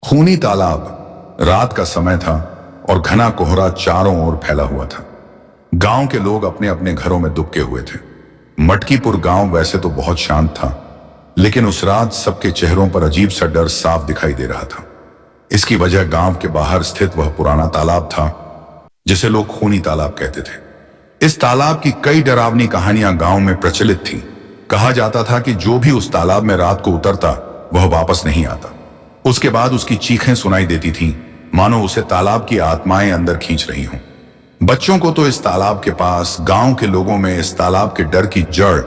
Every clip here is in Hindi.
खूनी तालाब। रात का समय था और घना कोहरा चारों ओर फैला हुआ था। गांव के लोग अपने अपने घरों में दुबके हुए थे। मटकीपुर गांव वैसे तो बहुत शांत था, लेकिन उस रात सबके चेहरों पर अजीब सा डर साफ दिखाई दे रहा था। इसकी वजह गांव के बाहर स्थित वह पुराना तालाब था जिसे लोग खूनी तालाब कहते थे। इस तालाब की कई डरावनी कहानियां गांव में प्रचलित थीं। कहा जाता था कि जो भी उस तालाब में रात को उतरता वह वापस नहीं आता। उसके बाद उसकी चीखें सुनाई देती थीं, मानो उसे तालाब की आत्माएं अंदर खींच रही हों। बच्चों को तो इस तालाब के पास, गांव के लोगों में इस तालाब के डर की जड़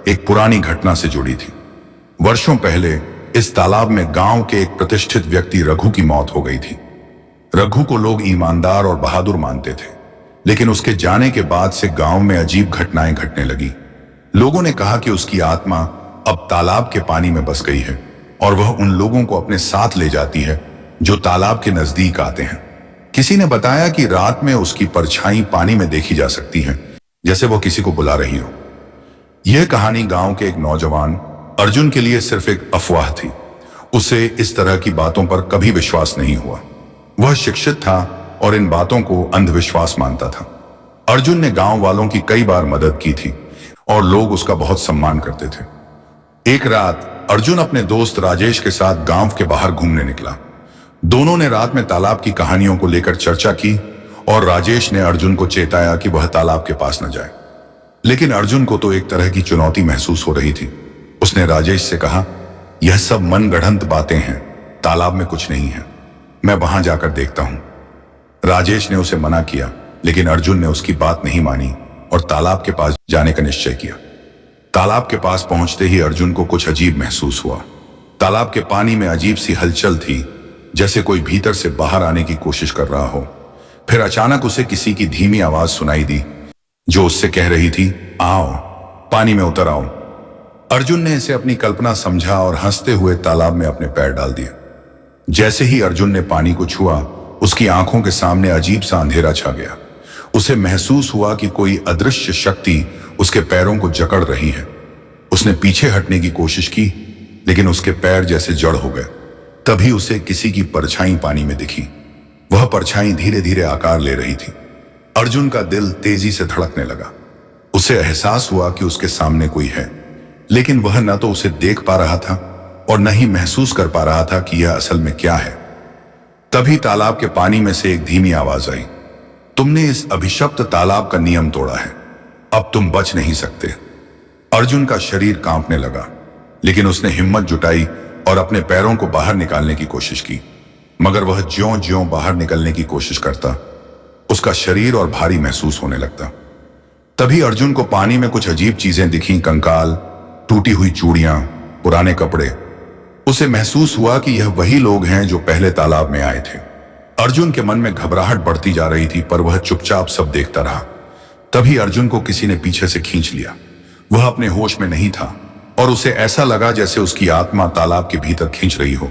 एक पुरानी घटना से जुड़ी थी। वर्षों पहले इस तालाब में गांव के एक प्रतिष्ठित व्यक्ति रघु की मौत हो गई थी। रघु को लोग ईमानदार और बहादुर मानते थे, लेकिन उसके जाने के बाद से गांव में अजीब घटनाएं घटने लगी। लोगों ने कहा कि उसकी आत्मा अब तालाब के पानी में बस गई है और वह उन लोगों को अपने साथ ले जाती है जो तालाब के नजदीक आते हैं। किसी ने बताया कि रात में उसकी परछाई पानी में देखी जा सकती है, जैसे वो किसी को बुला रही हो। यह कहानी गांव के एक नौजवान अर्जुन के लिए सिर्फ एक अफवाह थी। उसे इस तरह की बातों पर कभी विश्वास नहीं हुआ। वह शिक्षित था और इन बातों को अंधविश्वास मानता था। अर्जुन ने गांव वालों की कई बार मदद की थी और लोग उसका बहुत सम्मान करते थे। एक रात अर्जुन अपने दोस्त राजेश के साथ गांव के बाहर घूमने निकला। दोनों ने रात में तालाब की कहानियों को लेकर चर्चा की और राजेश ने अर्जुन को चेताया कि वह तालाब के पास न जाए। लेकिन अर्जुन को तो एक तरह की चुनौती महसूस हो रही थी। उसने राजेश से कहा, यह सब मनगढ़ंत बातें हैं, तालाब में कुछ नहीं है, मैं वहां जाकर देखता हूं। राजेश ने उसे मना किया, लेकिन अर्जुन ने उसकी बात नहीं मानी और तालाब के पास जाने का निश्चय किया। तालाब के पास पहुंचते ही अर्जुन को कुछ अजीब महसूस हुआ। तालाब के पानी में अजीब सी हलचल थी, जैसे कोई भीतर से बाहर आने की कोशिश कर रहा हो। फिर अचानक उसे किसी की धीमी आवाज सुनाई दी, जो उससे कह रही थी, आओ, पानी में उतर आओ। अर्जुन ने इसे अपनी कल्पना समझा और हंसते हुए तालाब में अपने पैर डाल दिए। जैसे ही अर्जुन ने पानी को छुआ, उसकी आंखों के सामने अजीब सा अंधेरा छा गया। उसे महसूस हुआ कि कोई अदृश्य शक्ति उसके पैरों को जकड़ रही है। उसने पीछे हटने की कोशिश की, लेकिन उसके पैर जैसे जड़ हो गए। तभी उसे किसी की परछाई पानी में दिखी। वह परछाई धीरे धीरे आकार ले रही थी। अर्जुन का दिल तेजी से धड़कने लगा। उसे एहसास हुआ कि उसके सामने कोई है, लेकिन वह न तो उसे देख पा रहा था और न ही महसूस कर पा रहा था कि यह असल में क्या है। तभी तालाब के पानी में से एक धीमी आवाज आई, तुमने इस अभिशप्त तालाब का नियम तोड़ा है, अब तुम बच नहीं सकते। अर्जुन का शरीर कांपने लगा, लेकिन उसने हिम्मत जुटाई और अपने पैरों को बाहर निकालने की कोशिश की। मगर वह ज्यों-ज्यों बाहर निकलने की कोशिश करता, उसका शरीर और भारी महसूस होने लगता। तभी अर्जुन को पानी में कुछ अजीब चीजें दिखीं, कंकाल, टूटी हुई चूड़ियां, पुराने कपड़े। उसे महसूस हुआ कि यह वही लोग हैं जो पहले तालाब में आए थे। अर्जुन के मन में घबराहट बढ़ती जा रही थी, पर वह चुपचाप सब देखता रहा। तभी अर्जुन को किसी ने पीछे से खींच लिया। वह अपने होश में नहीं था और उसे ऐसा लगा जैसे उसकी आत्मा तालाब के भीतर खींच रही हो।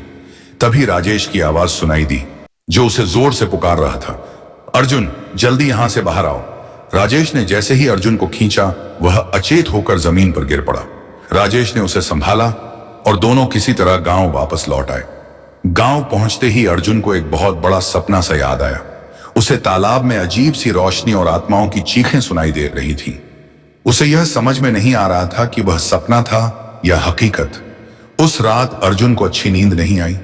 तभी राजेश की आवाज सुनाई दी, जो उसे जोर से पुकार रहा था, अर्जुन, जल्दी यहां से बाहर आओ। राजेश ने जैसे ही अर्जुन को खींचा, वह अचेत होकर जमीन पर गिर पड़ा। राजेश ने उसे संभाला और दोनों किसी तरह गांव वापस लौट आए। गांव पहुंचते ही अर्जुन को एक बहुत बड़ा सपना सा याद आया। उसे तालाब में अजीब सी रोशनी और आत्माओं की चीखें सुनाई दे रही थीं। उसे यह समझ में नहीं आ रहा था कि वह सपना था या हकीकत। उस रात अर्जुन को अच्छी नींद नहीं आई।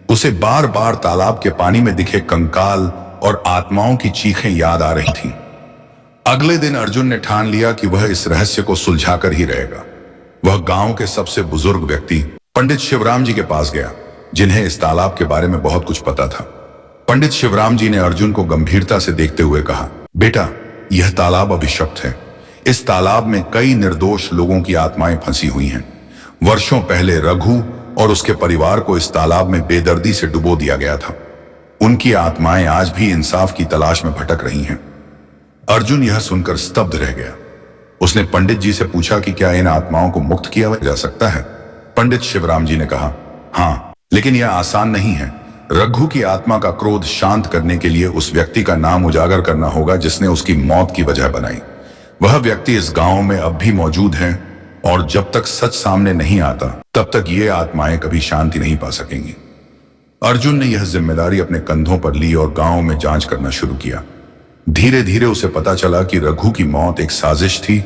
उसे बार बार तालाब के पानी में दिखे कंकाल और आत्माओं की चीखें याद आ रही थीं। अगले दिन अर्जुन ने ठान लिया कि वह इस रहस्य को सुलझाकर ही रहेगा। वह गांव के सबसे बुजुर्ग व्यक्ति पंडित शिवराम जी के पास गया, जिन्हें इस तालाब के बारे में बहुत कुछ पता था। पंडित शिवराम जी ने अर्जुन को गंभीरता से देखते हुए कहा, बेटा, यह तालाब अभिशप्त है। इस तालाब में कई निर्दोष लोगों की आत्माएं फंसी हुई हैं। वर्षों पहले रघु और उसके परिवार को इस तालाब में बेदर्दी से डुबो दिया गया था। उनकी आत्माएं आज भी इंसाफ की तलाश में भटक रही हैं। अर्जुन यह सुनकर स्तब्ध रह गया। उसने पंडित जी से पूछा कि क्या इन आत्माओं को मुक्त किया जा सकता है। पंडित शिवराम जी ने कहा, हाँ, लेकिन यह आसान नहीं है। रघु की आत्मा का क्रोध शांत करने के लिए उस व्यक्ति का नाम उजागर करना होगा जिसने उसकी मौत की वजह बनाई। वह व्यक्ति इस गांव में अब भी मौजूद है और जब तक सच सामने नहीं आता, तब तक ये आत्माएं कभी शांति नहीं पा सकेंगी। अर्जुन ने यह जिम्मेदारी अपने कंधों पर ली और गांव में जांच करना शुरू किया। धीरे धीरे उसे पता चला कि रघु की मौत एक साजिश थी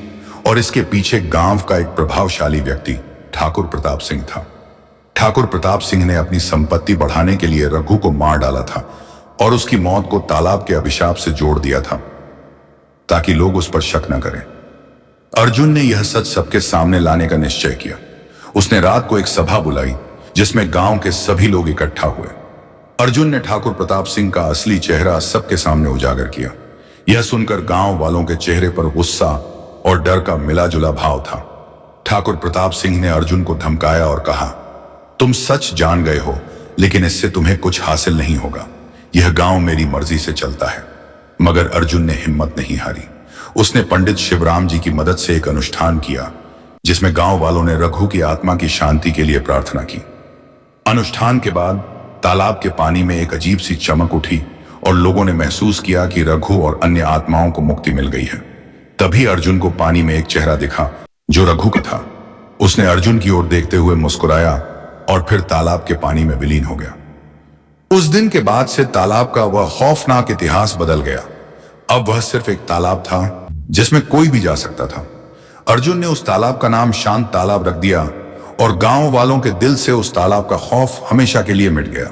और इसके पीछे गांव का एक प्रभावशाली व्यक्ति ठाकुर प्रताप सिंह था। ठाकुर प्रताप सिंह ने अपनी संपत्ति बढ़ाने के लिए रघु को मार डाला था और उसकी मौत को तालाब के अभिशाप से जोड़ दिया था ताकि लोग उस पर शक न करें। अर्जुन ने यह सच सबके सामने लाने का निश्चय किया। उसने रात को एक सभा बुलाई जिसमें गांव के सभी लोग इकट्ठा हुए। अर्जुन ने ठाकुर प्रताप सिंह का असली चेहरा सबके सामने उजागर किया। यह सुनकर गांव वालों के चेहरे पर गुस्सा और डर का मिला जुला भाव था। ठाकुर प्रताप सिंह ने अर्जुन को धमकाया और कहा, तुम सच जान गए हो, लेकिन इससे तुम्हें कुछ हासिल नहीं होगा। यह गांव मेरी मर्जी से चलता है। मगर अर्जुन ने हिम्मत नहीं हारी। उसने पंडित शिवराम जी की मदद से एक अनुष्ठान किया जिसमें गांव वालों ने रघु की आत्मा की शांति के लिए प्रार्थना की। अनुष्ठान के बाद तालाब के पानी में एक अजीब सी चमक उठी और लोगों ने महसूस किया कि रघु और अन्य आत्माओं को मुक्ति मिल गई है। तभी अर्जुन को पानी में एक चेहरा दिखा जो रघु का था। उसने अर्जुन की ओर देखते हुए मुस्कुराया और फिर तालाब के पानी में विलीन हो गया। उस दिन के बाद से तालाब का वह खौफनाक इतिहास बदल गया। अब वह सिर्फ एक तालाब था जिसमें कोई भी जा सकता था। अर्जुन ने उस तालाब का नाम शांत तालाब रख दिया और गांव वालों के दिल से उस तालाब का खौफ हमेशा के लिए मिट गया।